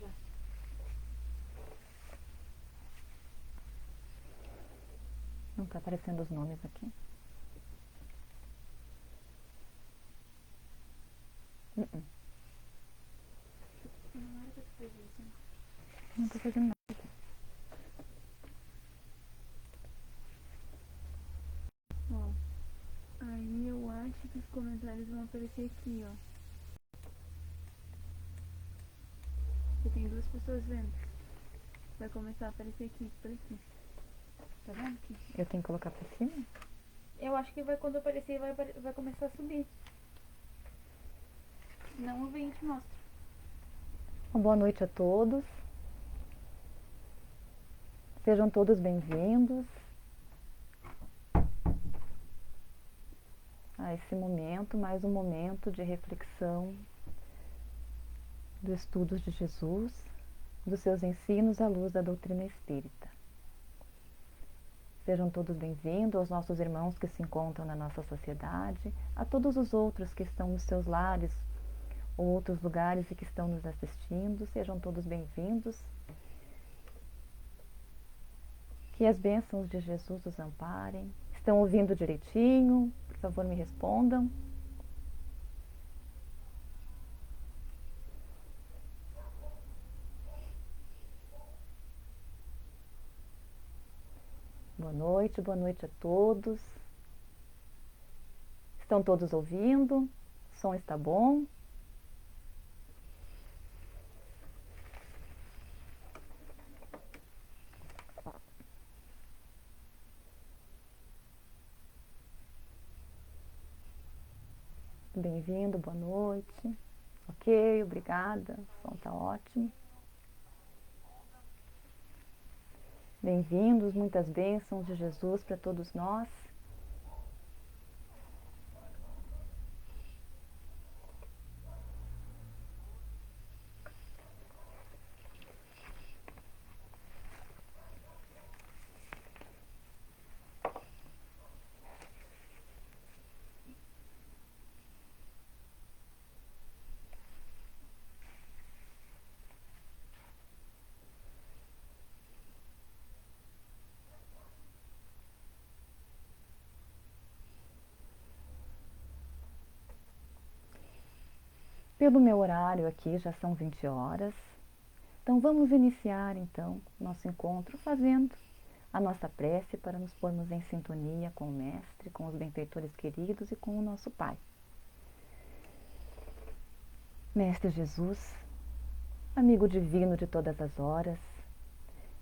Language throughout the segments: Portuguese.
Já. Não está aparecendo os nomes aqui. Não era pra tu fazer isso, né? Não estou fazendo nada. Ó, aí eu acho que os comentários vão aparecer aqui, ó. Porque tem duas pessoas vendo. Vai começar a aparecer aqui, por aqui. Tá vendo aqui? Eu tenho que colocar para cima? Eu acho que vai, quando aparecer, vai começar a subir. Não, eu venho e te mostro. Uma boa noite a todos. Sejam todos bem-vindos a esse momento, mais um momento de reflexão dos estudos de Jesus, dos seus ensinos à luz da doutrina espírita. Sejam todos bem-vindos aos nossos irmãos que se encontram na nossa sociedade, a todos os outros que estão nos seus lares ou outros lugares e que estão nos assistindo, sejam todos bem-vindos. Que as bênçãos de Jesus os amparem. Estão ouvindo direitinho? Por favor, me respondam. Boa noite a todos. Estão todos ouvindo? O som está bom? Bem-vindo, boa noite. Ok, obrigada. O som está ótimo. Bem-vindos, muitas bênçãos de Jesus para todos nós. Pelo meu horário aqui já são 20 horas. Então vamos iniciar então nosso encontro fazendo a nossa prece para nos pormos em sintonia com o Mestre, com os benfeitores queridos e com o nosso Pai. Mestre Jesus, amigo divino de todas as horas,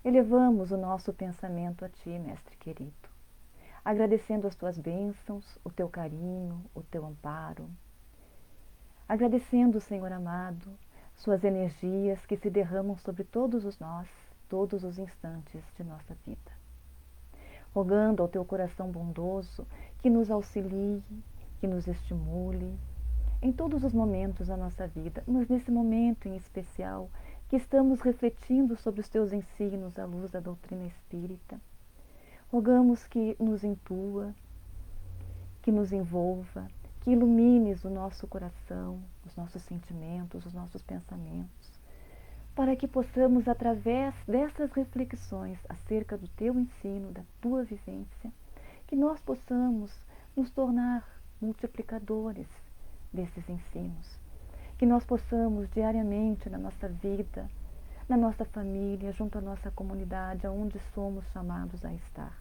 elevamos o nosso pensamento a Ti, Mestre querido, agradecendo as Tuas bênçãos, o Teu carinho, o Teu amparo, agradecendo, Senhor amado, Suas energias que se derramam sobre todos nós, todos os instantes de nossa vida. Rogando ao Teu coração bondoso que nos auxilie, que nos estimule em todos os momentos da nossa vida, mas nesse momento em especial que estamos refletindo sobre os Teus ensinos à luz da doutrina espírita. Rogamos que nos intua, que nos envolva, que ilumines o nosso coração, os nossos sentimentos, os nossos pensamentos, para que possamos, através dessas reflexões acerca do Teu ensino, da Tua vivência, que nós possamos nos tornar multiplicadores desses ensinos, que nós possamos diariamente na nossa vida, na nossa família, junto à nossa comunidade, aonde somos chamados a estar,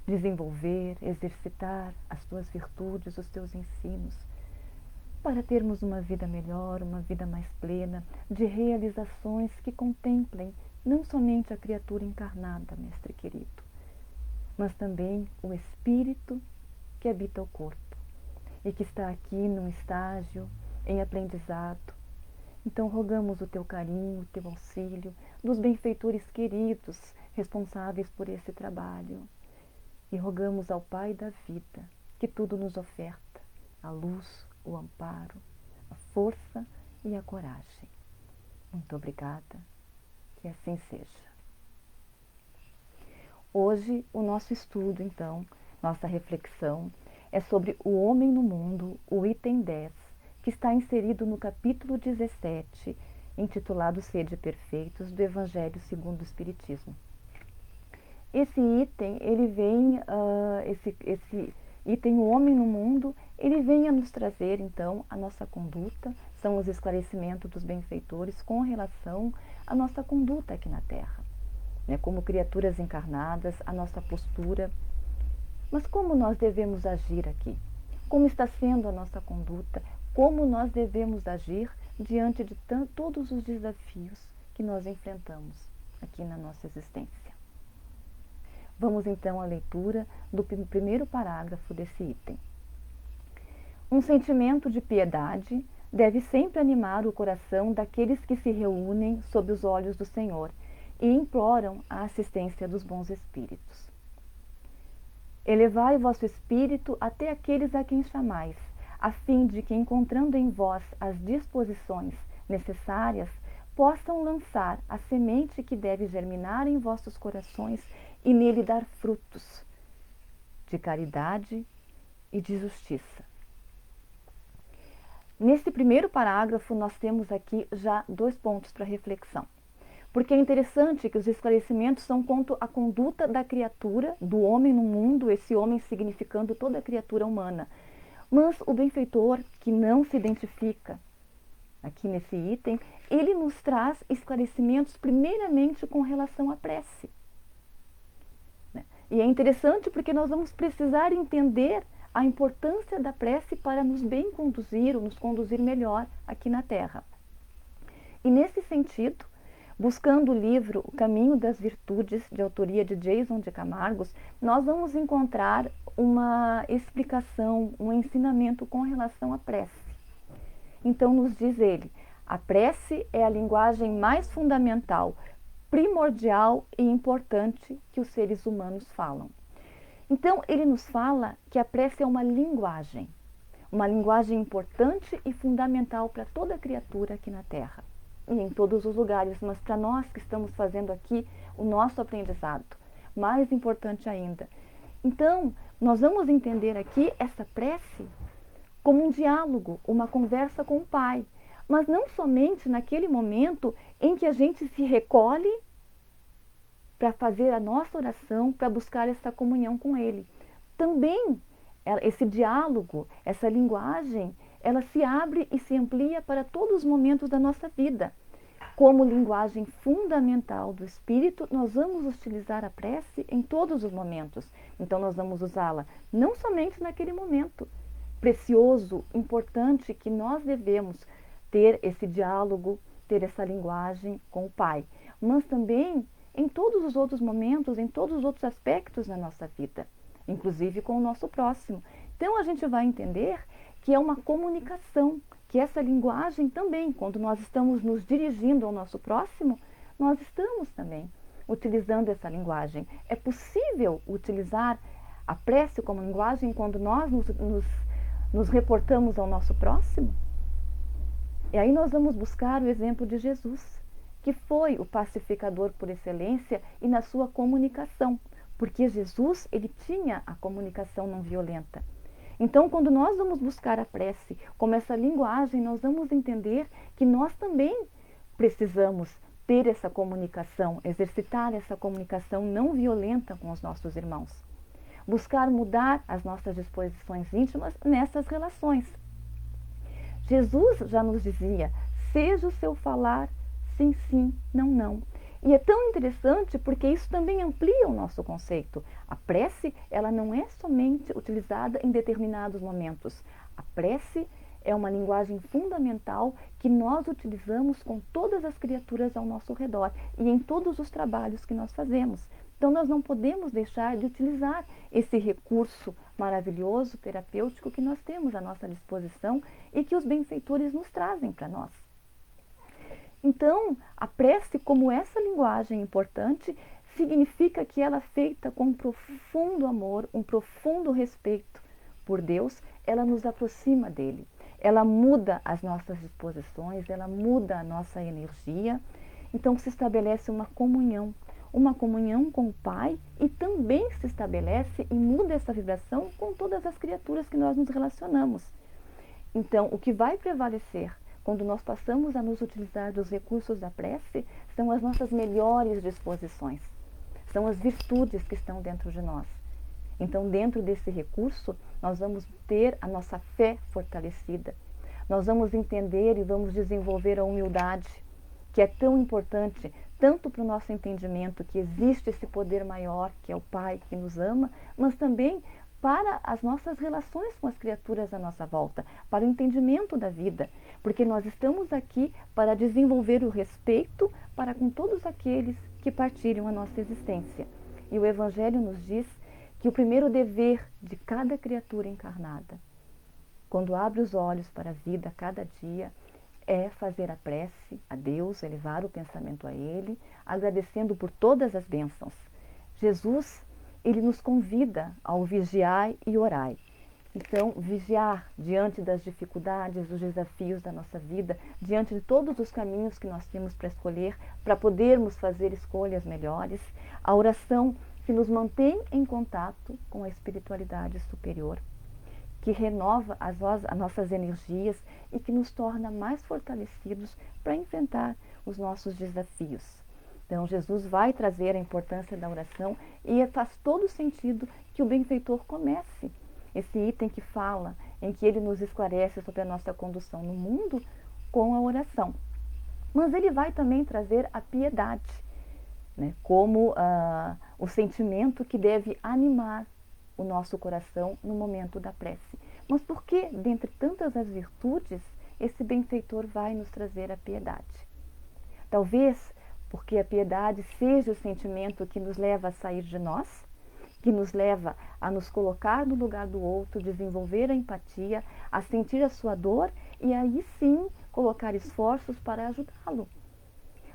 desenvolver, exercitar as Tuas virtudes, os Teus ensinos, para termos uma vida melhor, uma vida mais plena, de realizações que contemplem não somente a criatura encarnada, Mestre querido, mas também o espírito que habita o corpo e que está aqui num estágio em aprendizado. Então rogamos o Teu carinho, o Teu auxílio, dos benfeitores queridos responsáveis por esse trabalho. E rogamos ao Pai da vida que tudo nos oferta, a luz, o amparo, a força e a coragem. Muito obrigada, que assim seja. Hoje o nosso estudo, então, nossa reflexão é sobre o homem no mundo, o item 10, que está inserido no capítulo 17, intitulado Sede Perfeitos, do Evangelho segundo o Espiritismo. Esse item, ele vem, esse item, o homem no mundo, ele vem a nos trazer, então, a nossa conduta, são os esclarecimentos dos benfeitores com relação à nossa conduta aqui na Terra, né? Como criaturas encarnadas, a nossa postura. Mas como nós devemos agir aqui? Como está sendo a nossa conduta? Como nós devemos agir diante de todos os desafios que nós enfrentamos aqui na nossa existência? Vamos então à leitura do primeiro parágrafo desse item. Um sentimento de piedade deve sempre animar o coração daqueles que se reúnem sob os olhos do Senhor e imploram a assistência dos bons espíritos. Elevai vosso espírito até aqueles a quem chamais, a fim de que, encontrando em vós as disposições necessárias, possam lançar a semente que deve germinar em vossos corações e nele dar frutos de caridade e de justiça. Nesse primeiro parágrafo, nós temos aqui já 2 pontos para reflexão. Porque é interessante que os esclarecimentos são quanto à conduta da criatura, do homem no mundo, esse homem significando toda a criatura humana. Mas o benfeitor, que não se identifica aqui nesse item, ele nos traz esclarecimentos primeiramente com relação à prece. E é interessante porque nós vamos precisar entender a importância da prece para nos bem conduzir, ou nos conduzir melhor aqui na Terra. E nesse sentido, buscando o livro O Caminho das Virtudes, de autoria de Jason de Camargos, nós vamos encontrar uma explicação, um ensinamento com relação à prece. Então nos diz ele, a prece é a linguagem mais fundamental, primordial e importante que os seres humanos falam. Então, ele nos fala que a prece é uma linguagem importante e fundamental para toda criatura aqui na Terra e em todos os lugares, mas para nós que estamos fazendo aqui o nosso aprendizado, mais importante ainda. Então, nós vamos entender aqui essa prece como um diálogo, uma conversa com o Pai, mas não somente naquele momento em que a gente se recolhe para fazer a nossa oração, para buscar essa comunhão com Ele. Também esse diálogo, essa linguagem, ela se abre e se amplia para todos os momentos da nossa vida. Como linguagem fundamental do Espírito, nós vamos utilizar a prece em todos os momentos. Então nós vamos usá-la não somente naquele momento precioso, importante, que nós devemos ter esse diálogo, ter essa linguagem com o Pai, mas também em todos os outros momentos, em todos os outros aspectos da nossa vida, inclusive com o nosso próximo. Então a gente vai entender que é uma comunicação, que essa linguagem também, quando nós estamos nos dirigindo ao nosso próximo, nós estamos também utilizando essa linguagem. É possível utilizar a prece como linguagem quando nós nos reportamos ao nosso próximo? E aí nós vamos buscar o exemplo de Jesus, que foi o pacificador por excelência e na sua comunicação, porque Jesus, ele tinha a comunicação não violenta. Então, quando nós vamos buscar a prece como essa linguagem, nós vamos entender que nós também precisamos ter essa comunicação, exercitar essa comunicação não violenta com os nossos irmãos. Buscar mudar as nossas disposições íntimas nessas relações. Jesus já nos dizia, seja o seu falar sim, sim, não, não. E é tão interessante porque isso também amplia o nosso conceito. A prece, ela não é somente utilizada em determinados momentos. A prece é uma linguagem fundamental que nós utilizamos com todas as criaturas ao nosso redor e em todos os trabalhos que nós fazemos. Então nós não podemos deixar de utilizar esse recurso maravilhoso, terapêutico que nós temos à nossa disposição e que os benfeitores nos trazem para nós. Então, a prece, como essa linguagem importante, significa que ela é feita com um profundo amor, um profundo respeito por Deus, ela nos aproxima dele. Ela muda as nossas disposições, ela muda a nossa energia. Então, se estabelece uma comunhão com o Pai e também se estabelece e muda essa vibração com todas as criaturas que nós nos relacionamos. Então, o que vai prevalecer quando nós passamos a nos utilizar dos recursos da prece, são as nossas melhores disposições, são as virtudes que estão dentro de nós. Então, dentro desse recurso, nós vamos ter a nossa fé fortalecida, nós vamos entender e vamos desenvolver a humildade, que é tão importante, tanto para o nosso entendimento que existe esse poder maior, que é o Pai que nos ama, mas também para as nossas relações com as criaturas à nossa volta, para o entendimento da vida, porque nós estamos aqui para desenvolver o respeito para com todos aqueles que partilham a nossa existência. E o Evangelho nos diz que o primeiro dever de cada criatura encarnada, quando abre os olhos para a vida a cada dia, é fazer a prece a Deus, elevar o pensamento a Ele, agradecendo por todas as bênçãos. Jesus, Ele nos convida ao vigiar e orai. Então, vigiar diante das dificuldades, dos desafios da nossa vida, diante de todos os caminhos que nós temos para escolher, para podermos fazer escolhas melhores. A oração que nos mantém em contato com a espiritualidade superior, que renova as nossas energias e que nos torna mais fortalecidos para enfrentar os nossos desafios. Então, Jesus vai trazer a importância da oração e faz todo sentido que o benfeitor comece esse item que fala, em que ele nos esclarece sobre a nossa condução no mundo com a oração. Mas ele vai também trazer a piedade, né, como o sentimento que deve animar o nosso coração no momento da prece. Mas por que, dentre tantas as virtudes, esse benfeitor vai nos trazer a piedade? Talvez porque a piedade seja o sentimento que nos leva a sair de nós, que nos leva a nos colocar no lugar do outro, desenvolver a empatia, a sentir a sua dor e aí sim colocar esforços para ajudá-lo.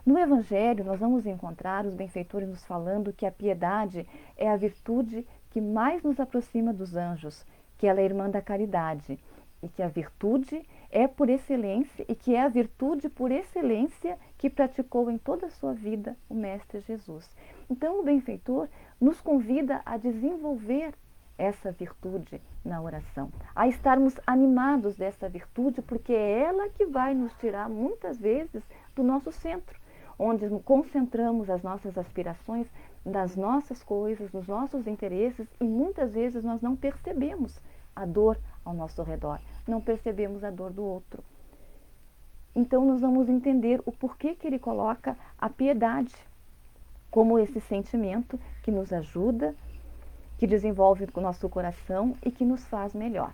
No Evangelho, nós vamos encontrar os benfeitores nos falando que a piedade é a virtude que mais nos aproxima dos anjos, que ela é irmã da caridade, e que a virtude é por excelência, e que é a virtude por excelência que praticou em toda a sua vida o Mestre Jesus. Então, o benfeitor nos convida a desenvolver essa virtude na oração, a estarmos animados dessa virtude, porque é ela que vai nos tirar muitas vezes do nosso centro, onde concentramos as nossas aspirações nas nossas coisas, nos nossos interesses, e muitas vezes nós não percebemos a dor ao nosso redor, não percebemos a dor do outro. Então nós vamos entender o porquê que ele coloca a piedade como esse sentimento que nos ajuda, que desenvolve o nosso coração e que nos faz melhor.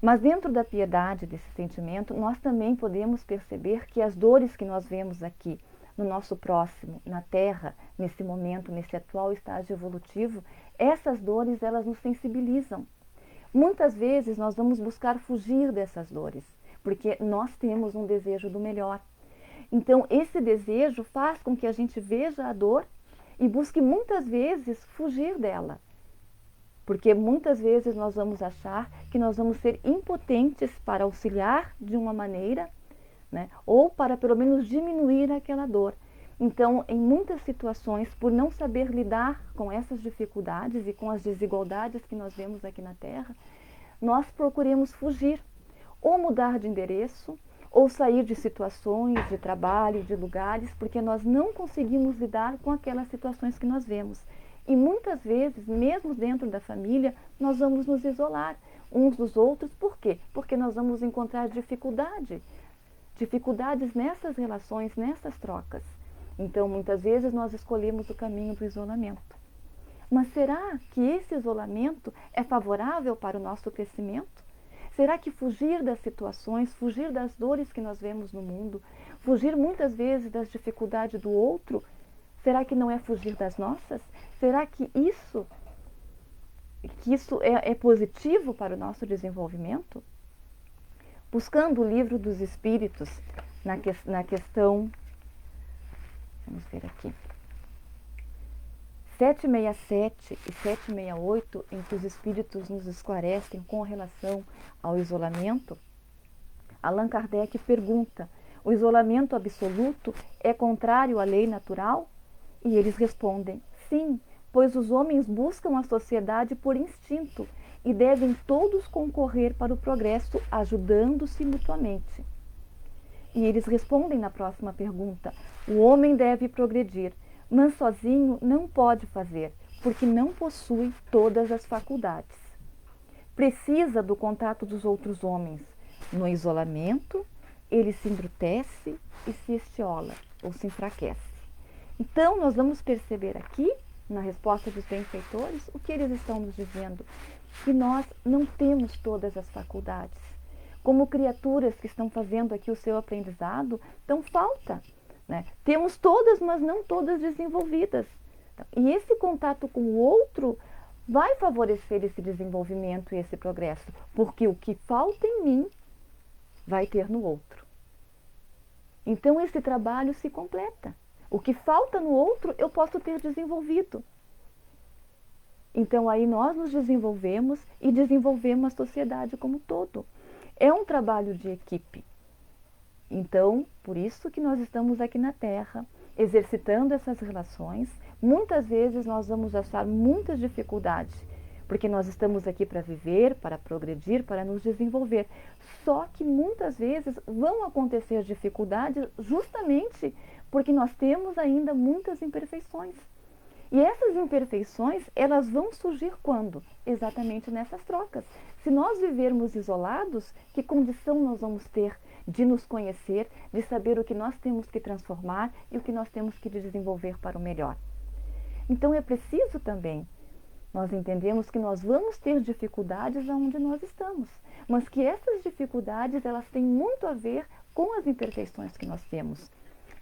Mas dentro da piedade, desse sentimento, nós também podemos perceber que as dores que nós vemos aqui no nosso próximo, na Terra, nesse momento, nesse atual estágio evolutivo, essas dores, elas nos sensibilizam. Muitas vezes nós vamos buscar fugir dessas dores, porque nós temos um desejo do melhor. Então, esse desejo faz com que a gente veja a dor e busque muitas vezes fugir dela. Porque muitas vezes nós vamos achar que nós vamos ser impotentes para auxiliar de uma maneira, né, ou para pelo menos diminuir aquela dor. Então, em muitas situações, por não saber lidar com essas dificuldades e com as desigualdades que nós vemos aqui na Terra, nós procuremos fugir, ou mudar de endereço, ou sair de situações, de trabalho, de lugares, porque nós não conseguimos lidar com aquelas situações que nós vemos. E muitas vezes, mesmo dentro da família, nós vamos nos isolar uns dos outros. Por quê? Porque nós vamos encontrar dificuldades nessas relações, nessas trocas. Então, muitas vezes, nós escolhemos o caminho do isolamento. Mas será que esse isolamento é favorável para o nosso crescimento? Será que fugir das situações, fugir das dores que nós vemos no mundo, fugir muitas vezes das dificuldades do outro, será que não é fugir das nossas? Será que isso é positivo para o nosso desenvolvimento? Buscando o Livro dos Espíritos, na questão, vamos ver aqui, 767 e 768, em que os Espíritos nos esclarecem com relação ao isolamento, Allan Kardec pergunta: o isolamento absoluto é contrário à lei natural? E eles respondem: sim, pois os homens buscam a sociedade por instinto e devem todos concorrer para o progresso, ajudando-se mutuamente. E eles respondem na próxima pergunta: o homem deve progredir, mas sozinho não pode fazer, porque não possui todas as faculdades. Precisa do contato dos outros homens. No isolamento, ele se embrutece e se estiola, ou se enfraquece. Então, nós vamos perceber aqui, na resposta dos benfeitores, o que eles estão nos dizendo: que nós não temos todas as faculdades. Como criaturas que estão fazendo aqui o seu aprendizado, então falta, né? Temos todas, mas não todas desenvolvidas. E esse contato com o outro vai favorecer esse desenvolvimento e esse progresso, porque o que falta em mim vai ter no outro. Então esse trabalho se completa. O que falta no outro eu posso ter desenvolvido. Então aí nós nos desenvolvemos e desenvolvemos a sociedade como um todo. É um trabalho de equipe. Então, por isso que nós estamos aqui na Terra, exercitando essas relações. Muitas vezes nós vamos achar muitas dificuldades, porque nós estamos aqui para viver, para progredir, para nos desenvolver. Só que muitas vezes vão acontecer dificuldades justamente porque nós temos ainda muitas imperfeições. E essas imperfeições, elas vão surgir quando? Exatamente nessas trocas. Se nós vivermos isolados, que condição nós vamos ter de nos conhecer, de saber o que nós temos que transformar e o que nós temos que desenvolver para o melhor? Então é preciso também, nós entendemos que nós vamos ter dificuldades aonde nós estamos, mas que essas dificuldades, elas têm muito a ver com as imperfeições que nós temos,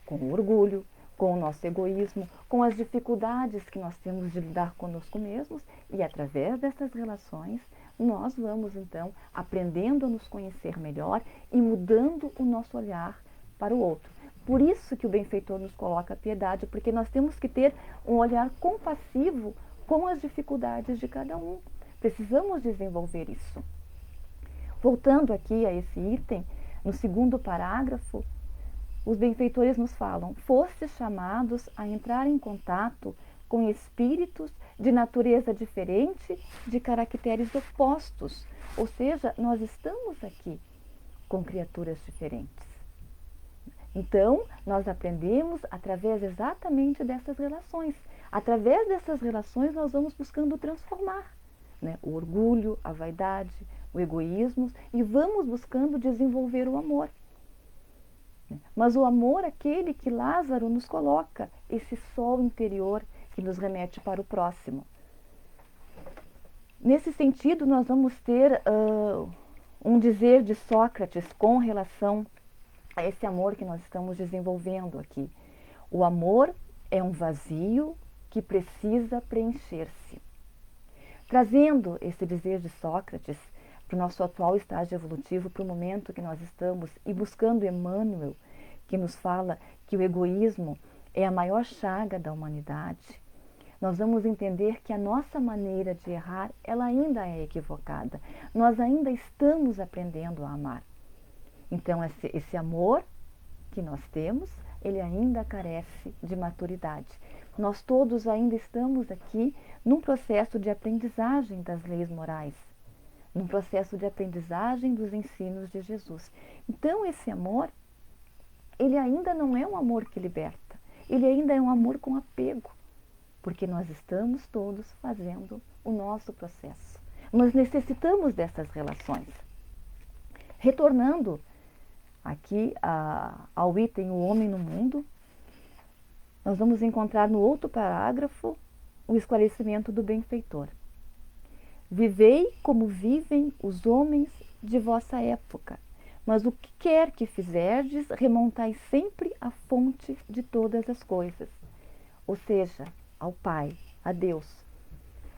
com o orgulho, com o nosso egoísmo, com as dificuldades que nós temos de lidar conosco mesmos, e através dessas relações nós vamos então aprendendo a nos conhecer melhor e mudando o nosso olhar para o outro. Por isso que o benfeitor nos coloca a piedade, porque nós temos que ter um olhar compassivo com as dificuldades de cada um. Precisamos desenvolver isso. Voltando aqui a esse item, no segundo parágrafo, os benfeitores nos falam: fostes chamados a entrar em contato com espíritos de natureza diferente, de caracteres opostos. Ou seja, nós estamos aqui com criaturas diferentes. Então, nós aprendemos através exatamente dessas relações. Através dessas relações, nós vamos buscando transformar, né, o orgulho, a vaidade, o egoísmo, e vamos buscando desenvolver o amor. Mas o amor, aquele que Lázaro nos coloca, esse sol interior que nos remete para o próximo. Nesse sentido, nós vamos ter um dizer de Sócrates com relação a esse amor que nós estamos desenvolvendo aqui. O amor é um vazio que precisa preencher-se. Trazendo esse dizer de Sócrates para o nosso atual estágio evolutivo, para o momento que nós estamos, e buscando Emmanuel, que nos fala que o egoísmo é a maior chaga da humanidade, nós vamos entender que a nossa maneira de errar, ela ainda é equivocada. Nós ainda estamos aprendendo a amar. Então, esse amor que nós temos, ele ainda carece de maturidade. Nós todos ainda estamos aqui num processo de aprendizagem das leis morais, num processo de aprendizagem dos ensinos de Jesus. Então, esse amor, ele ainda não é um amor que liberta, ele ainda é um amor com apego, porque nós estamos todos fazendo o nosso processo. Nós necessitamos dessas relações. Retornando aqui ao item O Homem no Mundo, nós vamos encontrar no outro parágrafo o esclarecimento do benfeitor. Vivei como vivem os homens de vossa época, mas o que quer que fizerdes, remontai sempre à fonte de todas as coisas, ou seja, ao Pai, a Deus.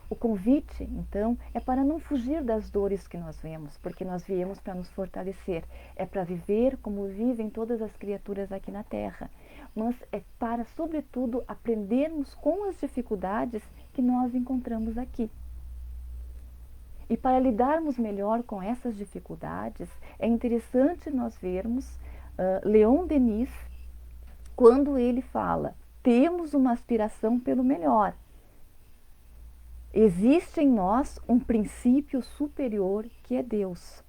O convite, então, é para não fugir das dores que nós vemos, porque nós viemos para nos fortalecer. É para viver como vivem todas as criaturas aqui na Terra. Mas é para, sobretudo, aprendermos com as dificuldades que nós encontramos aqui. E para lidarmos melhor com essas dificuldades, é interessante nós vermos Leon Denis, quando ele fala: temos uma aspiração pelo melhor. Existe em nós um princípio superior que é Deus.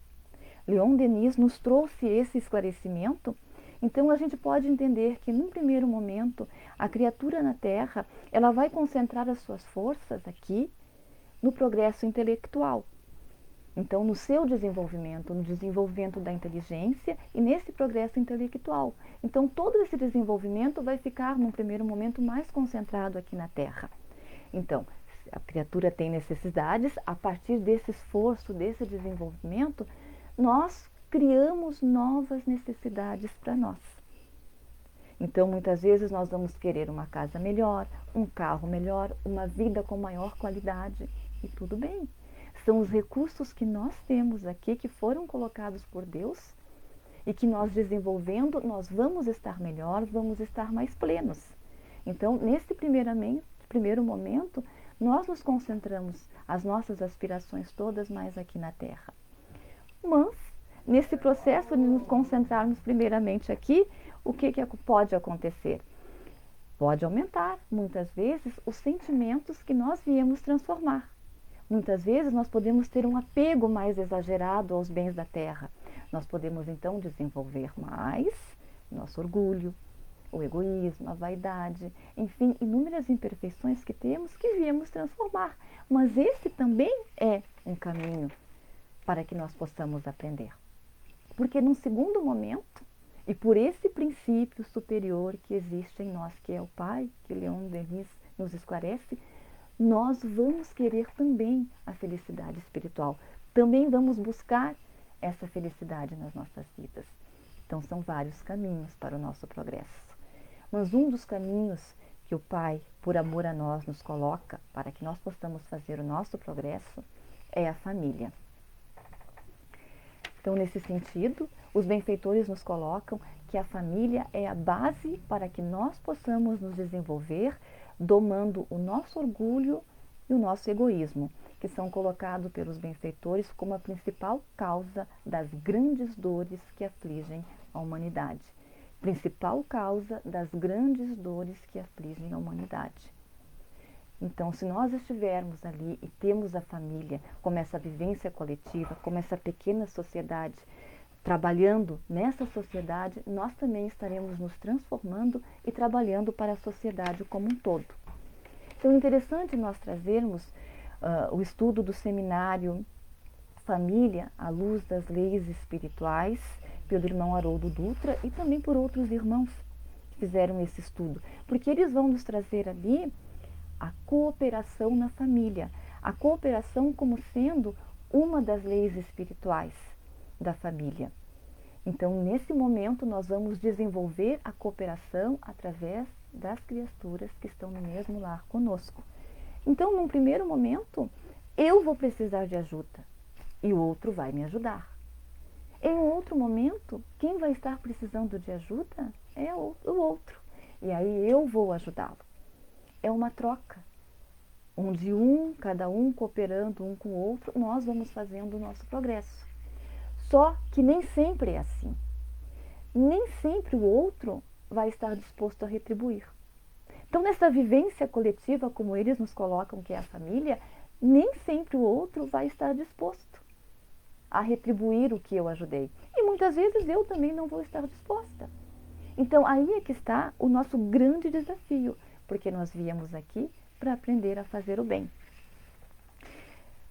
Leon Denis nos trouxe esse esclarecimento. Então a gente pode entender que num primeiro momento a criatura na Terra ela vai concentrar as suas forças aqui no progresso intelectual. Então no seu desenvolvimento, no desenvolvimento da inteligência e nesse progresso intelectual. Então todo esse desenvolvimento vai ficar num primeiro momento mais concentrado aqui na Terra. Então a criatura tem necessidades, a partir desse esforço, desse desenvolvimento, nós criamos novas necessidades para nós. Então, muitas vezes nós vamos querer uma casa melhor, um carro melhor, uma vida com maior qualidade, e tudo bem. São os recursos que nós temos aqui, que foram colocados por Deus, e que nós desenvolvendo, nós vamos estar melhor, vamos estar mais plenos. Então, nesse primeiro momento, nós nos concentramos as nossas aspirações todas mais aqui na Terra. Mas, nesse processo de nos concentrarmos primeiramente aqui, o que pode acontecer? Pode aumentar, muitas vezes, os sentimentos que nós viemos transformar. Muitas vezes nós podemos ter um apego mais exagerado aos bens da terra. Nós podemos então desenvolver mais nosso orgulho, o egoísmo, a vaidade, enfim, inúmeras imperfeições que temos que viemos transformar. Mas esse também é um caminho para que nós possamos aprender. Porque num segundo momento, e por esse princípio superior que existe em nós, que é o Pai, que Leon Denis nos esclarece, nós vamos querer também a felicidade espiritual. Também vamos buscar essa felicidade nas nossas vidas. Então são vários caminhos para o nosso progresso. Mas um dos caminhos que o Pai, por amor a nós, nos coloca para que nós possamos fazer o nosso progresso é a família. Então, nesse sentido, os benfeitores nos colocam que a família é a base para que nós possamos nos desenvolver, domando o nosso orgulho e o nosso egoísmo, que são colocados pelos benfeitores como a principal causa das grandes dores que afligem a humanidade. Principal causa das grandes dores que afligem a humanidade. Então, se nós estivermos ali e temos a família como essa vivência coletiva, como essa pequena sociedade, trabalhando nessa sociedade, nós também estaremos nos transformando e trabalhando para a sociedade como um todo. Então, é interessante nós trazermos o estudo do seminário Família à Luz das Leis Espirituais, pelo irmão Haroldo Dutra e também por outros irmãos que fizeram esse estudo, porque eles vão nos trazer ali a cooperação na família, a cooperação como sendo uma das leis espirituais da família. Então, nesse momento, nós vamos desenvolver a cooperação através das criaturas que estão no mesmo lar conosco. Então, num primeiro momento, eu vou precisar de ajuda e o outro vai me ajudar. Em outro momento, quem vai estar precisando de ajuda é o outro, e aí eu vou ajudá-lo. É uma troca, onde cada um cooperando um com o outro, nós vamos fazendo o nosso progresso. Só que nem sempre é assim. Nem sempre o outro vai estar disposto a retribuir. Então, nessa vivência coletiva, como eles nos colocam, que é a família, nem sempre o outro vai estar disposto a retribuir o que eu ajudei. E muitas vezes eu também não vou estar disposta. Então, aí é que está o nosso grande desafio, porque nós viemos aqui para aprender a fazer o bem.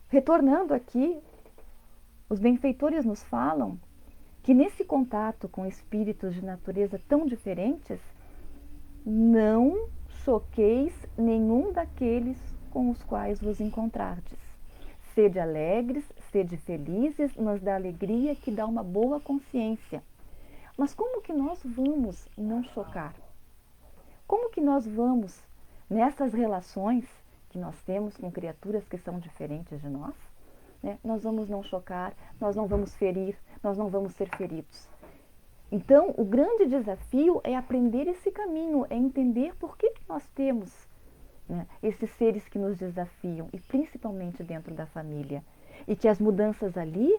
Retornando aqui, os benfeitores nos falam que nesse contato com espíritos de natureza tão diferentes, não choqueis nenhum daqueles com os quais vos encontrardes. Sede alegres, sede felizes, mas da alegria que dá uma boa consciência. Mas como que nós vamos não chocar? Como que nós vamos, nessas relações que nós temos com criaturas que são diferentes de nós, né, nós vamos não chocar, nós não vamos ferir, nós não vamos ser feridos. Então, o grande desafio é aprender esse caminho, é entender por que nós temos, né, esses seres que nos desafiam, e principalmente dentro da família. E que as mudanças ali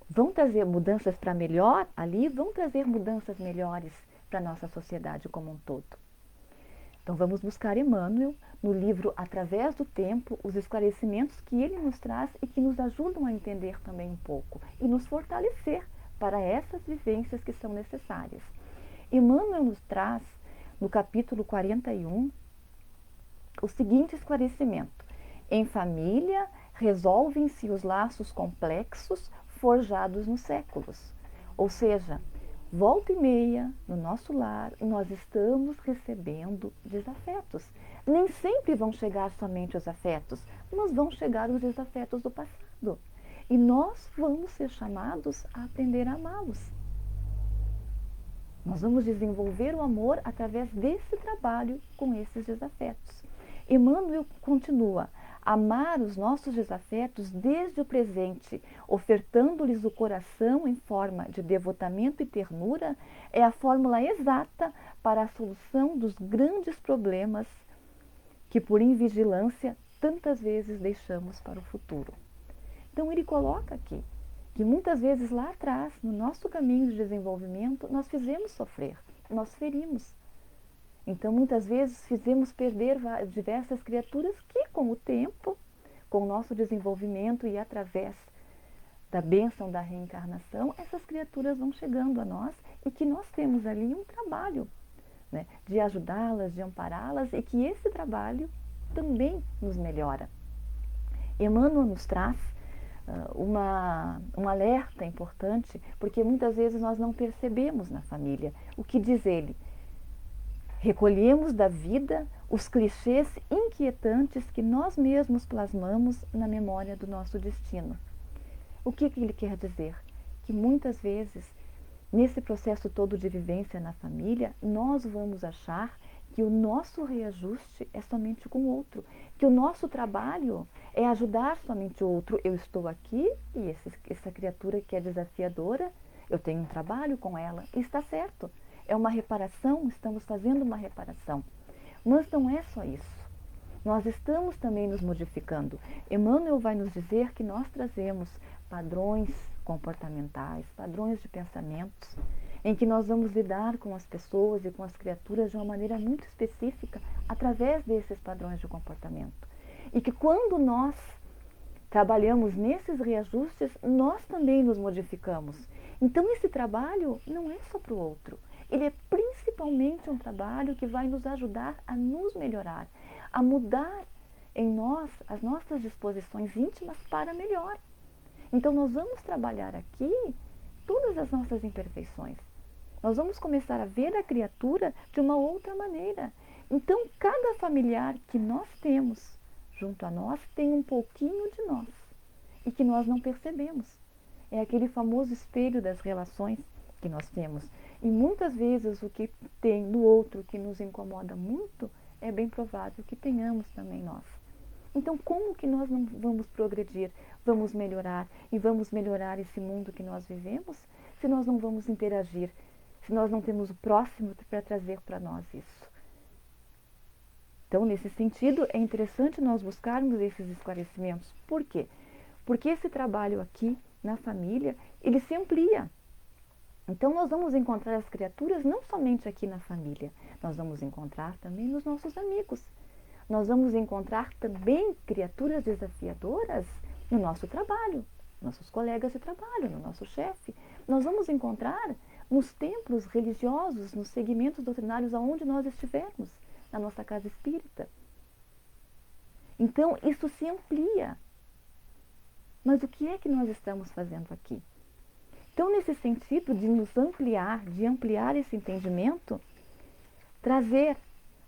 vão trazer mudanças para melhor, ali vão trazer mudanças melhores para a nossa sociedade como um todo. Então vamos buscar Emmanuel no livro Através do Tempo, os esclarecimentos que ele nos traz e que nos ajudam a entender também um pouco e nos fortalecer para essas vivências que são necessárias. Emmanuel nos traz, no capítulo 41, o seguinte esclarecimento: em família resolvem-se os laços complexos forjados nos séculos. Ou seja, volta e meia, no nosso lar, nós estamos recebendo desafetos. Nem sempre vão chegar somente os afetos, mas vão chegar os desafetos do passado. E nós vamos ser chamados a aprender a amá-los. Nós vamos desenvolver o amor através desse trabalho com esses desafetos. Emmanuel continua: amar os nossos desafetos desde o presente, ofertando-lhes o coração em forma de devotamento e ternura, é a fórmula exata para a solução dos grandes problemas que, por invigilância, tantas vezes deixamos para o futuro. Então ele coloca aqui que muitas vezes lá atrás, no nosso caminho de desenvolvimento, nós fizemos sofrer, nós ferimos. Então, muitas vezes, fizemos perder diversas criaturas que, com o tempo, com o nosso desenvolvimento e através da bênção da reencarnação, essas criaturas vão chegando a nós e que nós temos ali um trabalho, né, de ajudá-las, de ampará-las, e que esse trabalho também nos melhora. Emmanuel nos traz um alerta importante, porque muitas vezes nós não percebemos na família. O que diz ele? Recolhemos da vida os clichês inquietantes que nós mesmos plasmamos na memória do nosso destino. O que ele quer dizer? Que muitas vezes, nesse processo todo de vivência na família, nós vamos achar que o nosso reajuste é somente com o outro, que o nosso trabalho é ajudar somente o outro. Eu estou aqui e essa criatura que é desafiadora, eu tenho um trabalho com ela, e está certo. É uma reparação, estamos fazendo uma reparação. Mas não é só isso. Nós estamos também nos modificando. Emmanuel vai nos dizer que nós trazemos padrões comportamentais, padrões de pensamentos, em que nós vamos lidar com as pessoas e com as criaturas de uma maneira muito específica através desses padrões de comportamento. E que quando nós trabalhamos nesses reajustes, nós também nos modificamos. Então esse trabalho não é só para o outro. Ele é principalmente um trabalho que vai nos ajudar a nos melhorar, a mudar em nós as nossas disposições íntimas para melhor. Então nós vamos trabalhar aqui todas as nossas imperfeições. Nós vamos começar a ver a criatura de uma outra maneira. Então cada familiar que nós temos junto a nós tem um pouquinho de nós e que nós não percebemos. É aquele famoso espelho das relações que nós temos. E muitas vezes o que tem no outro que nos incomoda muito, é bem provável que tenhamos também nós. Então como que nós não vamos progredir, vamos melhorar e vamos melhorar esse mundo que nós vivemos, se nós não vamos interagir, se nós não temos o próximo para trazer para nós isso? Então, nesse sentido, é interessante nós buscarmos esses esclarecimentos. Por quê? Porque esse trabalho aqui na família, ele se amplia. Então nós vamos encontrar as criaturas não somente aqui na família, nós vamos encontrar também nos nossos amigos. Nós vamos encontrar também criaturas desafiadoras no nosso trabalho, nossos colegas de trabalho, no nosso chefe. Nós vamos encontrar nos templos religiosos, nos segmentos doutrinários aonde nós estivermos, na nossa casa espírita. Então isso se amplia. Mas o que é que nós estamos fazendo aqui? Então, nesse sentido de nos ampliar, de ampliar esse entendimento, trazer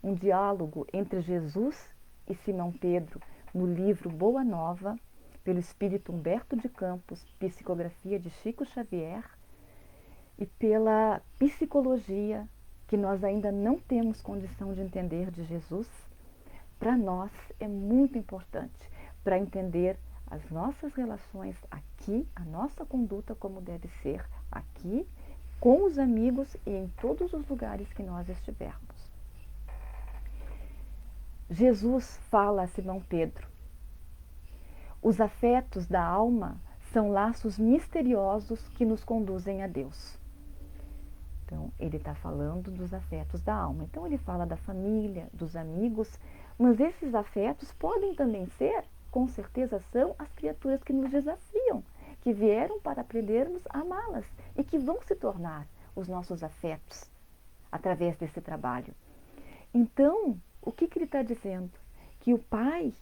um diálogo entre Jesus e Simão Pedro no livro Boa Nova, pelo espírito Humberto de Campos, psicografia de Chico Xavier, e pela psicologia que nós ainda não temos condição de entender de Jesus, para nós é muito importante para entender as nossas relações aqui, a nossa conduta como deve ser aqui, com os amigos e em todos os lugares que nós estivermos. Jesus fala a Simão Pedro: os afetos da alma são laços misteriosos que nos conduzem a Deus. Então, ele está falando dos afetos da alma. Então, ele fala da família, dos amigos, mas esses afetos podem também ser, com certeza são, as criaturas que nos desafiam, que vieram para aprendermos a amá-las e que vão se tornar os nossos afetos através desse trabalho. Então, o que ele está dizendo? Que o Pai,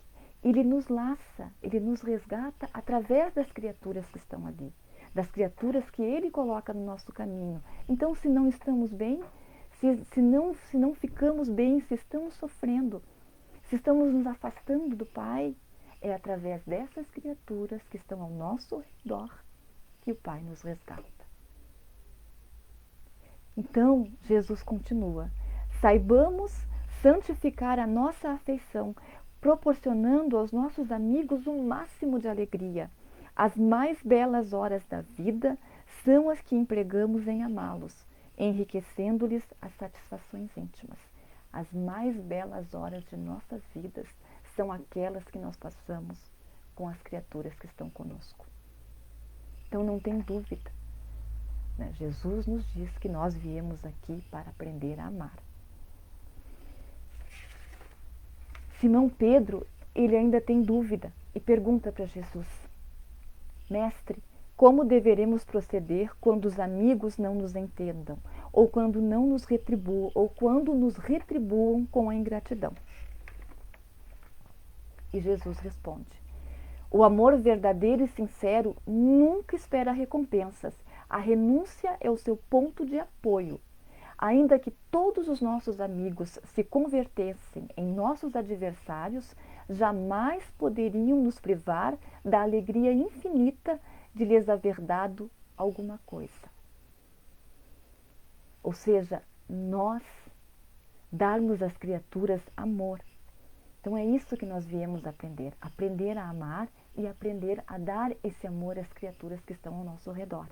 ele nos laça, ele nos resgata através das criaturas que estão ali, das criaturas que ele coloca no nosso caminho. Então, se não estamos bem, se não ficamos bem, se estamos sofrendo, se estamos nos afastando do Pai, é através dessas criaturas que estão ao nosso redor que o Pai nos resgata. Então, Jesus continua: saibamos santificar a nossa afeição, proporcionando aos nossos amigos um máximo de alegria. As mais belas horas da vida são as que empregamos em amá-los, enriquecendo-lhes as satisfações íntimas. As mais belas horas de nossas vidas são aquelas que nós passamos com as criaturas que estão conosco. Então não tem dúvida, né? Jesus nos diz que nós viemos aqui para aprender a amar. Simão Pedro, ele ainda tem dúvida e pergunta para Jesus: Mestre, como deveremos proceder quando os amigos não nos entendam, ou quando não nos retribuam, ou quando nos retribuam com a ingratidão? E Jesus responde: o amor verdadeiro e sincero nunca espera recompensas. A renúncia é o seu ponto de apoio. Ainda que todos os nossos amigos se convertessem em nossos adversários, jamais poderiam nos privar da alegria infinita de lhes haver dado alguma coisa. Ou seja, nós darmos às criaturas amor. Então é isso que nós viemos aprender. Aprender a amar e aprender a dar esse amor às criaturas que estão ao nosso redor.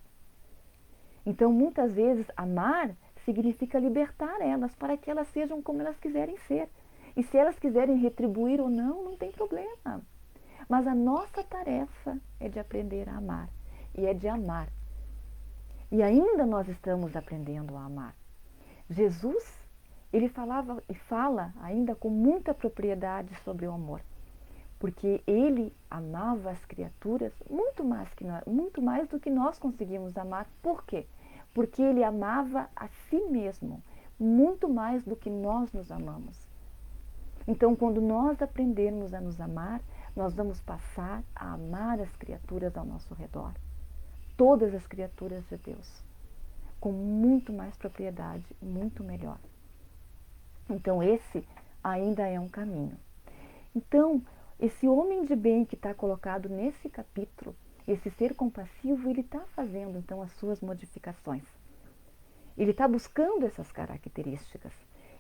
Então, muitas vezes, amar significa libertar elas para que elas sejam como elas quiserem ser. E se elas quiserem retribuir ou não, não tem problema. Mas a nossa tarefa é de aprender a amar. E é de amar. E ainda nós estamos aprendendo a amar. Jesus, ele falava e fala ainda com muita propriedade sobre o amor. Porque ele amava as criaturas muito mais do que nós conseguimos amar. Por quê? Porque ele amava a si mesmo muito mais do que nós nos amamos. Então, quando nós aprendermos a nos amar, nós vamos passar a amar as criaturas ao nosso redor. Todas as criaturas de Deus. Com muito mais propriedade, muito melhor. Então, esse ainda é um caminho. Então, esse homem de bem que está colocado nesse capítulo, esse ser compassivo, ele está fazendo então as suas modificações. Ele está buscando essas características.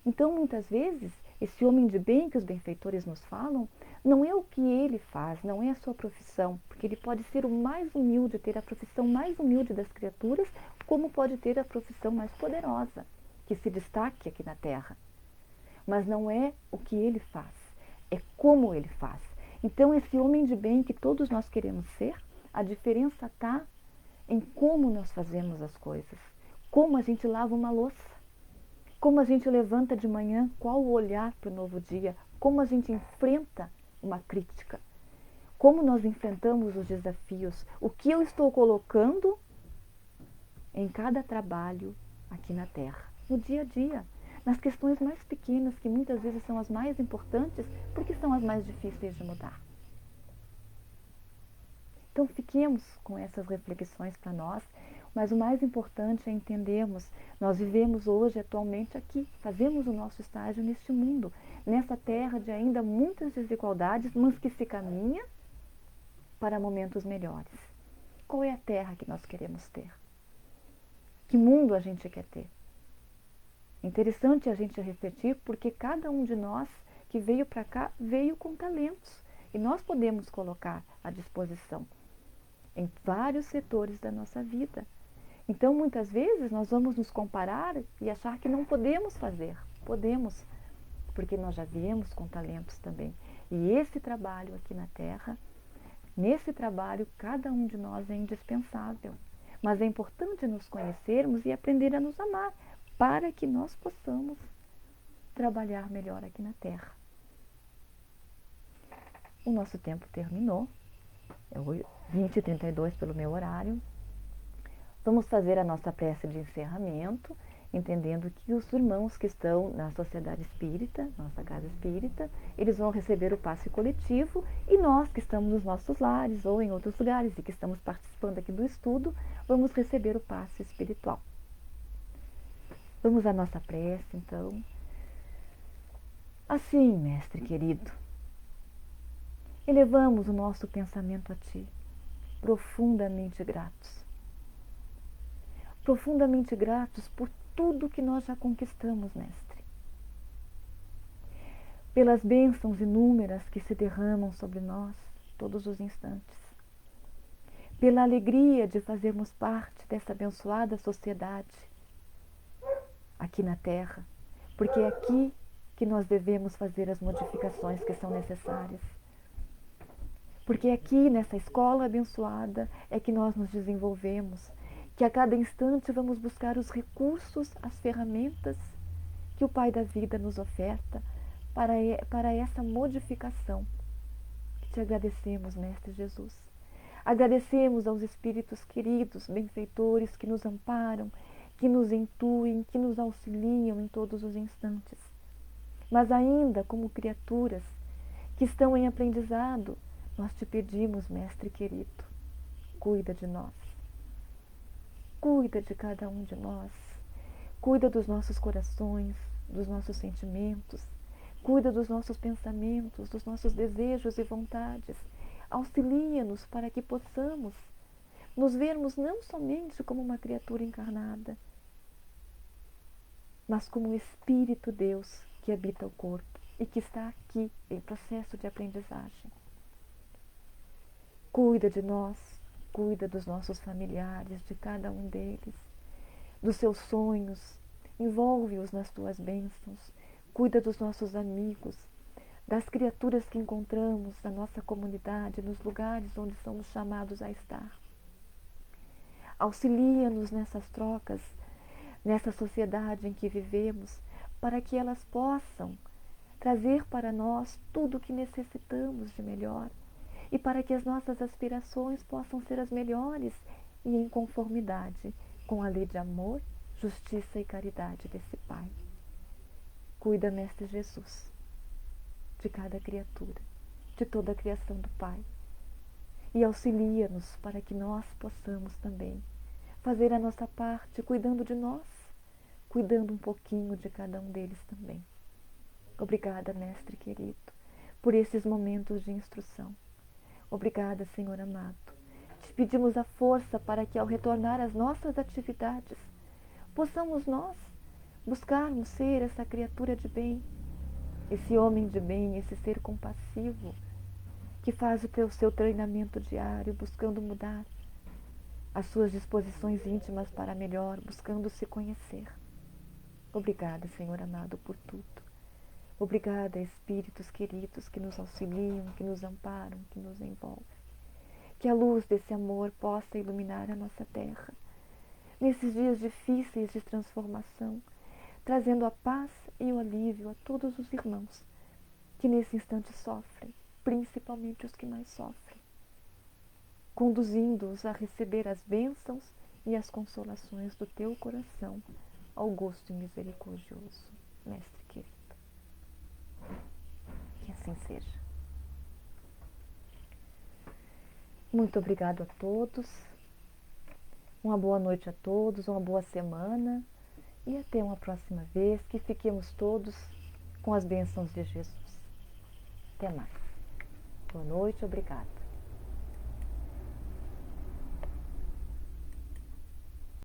Então, muitas vezes, esse homem de bem que os benfeitores nos falam, não é o que ele faz, não é a sua profissão, porque ele pode ser o mais humilde, ter a profissão mais humilde das criaturas, como pode ter a profissão mais poderosa, que se destaque aqui na Terra. Mas não é o que ele faz, é como ele faz. Então, esse homem de bem que todos nós queremos ser, a diferença está em como nós fazemos as coisas, como a gente lava uma louça, como a gente levanta de manhã, qual o olhar para o novo dia, como a gente enfrenta uma crítica, como nós enfrentamos os desafios, o que eu estou colocando em cada trabalho aqui na Terra, no dia a dia, nas questões mais pequenas, que muitas vezes são as mais importantes, porque são as mais difíceis de mudar. Então, fiquemos com essas reflexões para nós, mas o mais importante é entendermos, nós vivemos hoje, atualmente aqui, fazemos o nosso estágio neste mundo, nessa terra de ainda muitas desigualdades, mas que se caminha para momentos melhores. Qual é a terra que nós queremos ter? Que mundo a gente quer ter? Interessante a gente refletir, porque cada um de nós que veio para cá, veio com talentos, e nós podemos colocar à disposição em vários setores da nossa vida. Então, muitas vezes, nós vamos nos comparar e achar que não podemos fazer. Podemos, porque nós já viemos com talentos também. E esse trabalho aqui na Terra, nesse trabalho, cada um de nós é indispensável. Mas é importante nos conhecermos e aprender a nos amar, para que nós possamos trabalhar melhor aqui na Terra. O nosso tempo terminou, é 20h32 pelo meu horário. Vamos fazer a nossa prece de encerramento, entendendo que os irmãos que estão na Sociedade Espírita, nossa Casa Espírita, eles vão receber o passe coletivo, e nós que estamos nos nossos lares ou em outros lugares e que estamos participando aqui do estudo, vamos receber o passe espiritual. Vamos à nossa prece, então. Assim, Mestre querido, elevamos o nosso pensamento a Ti, profundamente gratos. Profundamente gratos por tudo que nós já conquistamos, Mestre. Pelas bênçãos inúmeras que se derramam sobre nós todos os instantes. Pela alegria de fazermos parte dessa abençoada sociedade aqui na Terra, porque é aqui que nós devemos fazer as modificações que são necessárias. Porque aqui, nessa escola abençoada, é que nós nos desenvolvemos, que a cada instante vamos buscar os recursos, as ferramentas que o Pai da Vida nos oferta para essa modificação. Te agradecemos, Mestre Jesus. Agradecemos aos Espíritos queridos, benfeitores, que nos amparam, que nos intuem, que nos auxiliam em todos os instantes. Mas ainda como criaturas que estão em aprendizado, nós te pedimos, Mestre querido, cuida de nós. Cuida de cada um de nós. Cuida dos nossos corações, dos nossos sentimentos. Cuida dos nossos pensamentos, dos nossos desejos e vontades. Auxilia-nos para que possamos nos vermos não somente como uma criatura encarnada, mas como o Espírito Deus que habita o corpo e que está aqui em processo de aprendizagem. Cuida de nós, cuida dos nossos familiares, de cada um deles, dos seus sonhos, envolve-os nas tuas bênçãos, cuida dos nossos amigos, das criaturas que encontramos na nossa comunidade, nos lugares onde somos chamados a estar. Auxilia-nos nessas trocas, nessa sociedade em que vivemos, para que elas possam trazer para nós tudo o que necessitamos de melhor e para que as nossas aspirações possam ser as melhores e em conformidade com a lei de amor, justiça e caridade desse Pai. Cuida, Mestre Jesus, de cada criatura, de toda a criação do Pai, e auxilia-nos para que nós possamos também fazer a nossa parte, cuidando de nós, cuidando um pouquinho de cada um deles também. Obrigada, Mestre querido, por esses momentos de instrução. Obrigada, Senhor amado. Te pedimos a força para que, ao retornar às nossas atividades, possamos nós buscarmos ser essa criatura de bem, esse homem de bem, esse ser compassivo, que faz o seu treinamento diário, buscando mudar as suas disposições íntimas para melhor, buscando se conhecer. Obrigada, Senhor amado, por tudo. Obrigada, Espíritos queridos que nos auxiliam, que nos amparam, que nos envolvem. Que a luz desse amor possa iluminar a nossa terra, nesses dias difíceis de transformação, trazendo a paz e o alívio a todos os irmãos que nesse instante sofrem, principalmente os que mais sofrem, conduzindo-os a receber as bênçãos e as consolações do teu coração, augusto e misericordioso, Mestre querido. Que assim seja. Muito obrigado a todos. Uma boa noite a todos, uma boa semana e até uma próxima vez, que fiquemos todos com as bênçãos de Jesus. Até mais. Boa noite, obrigada.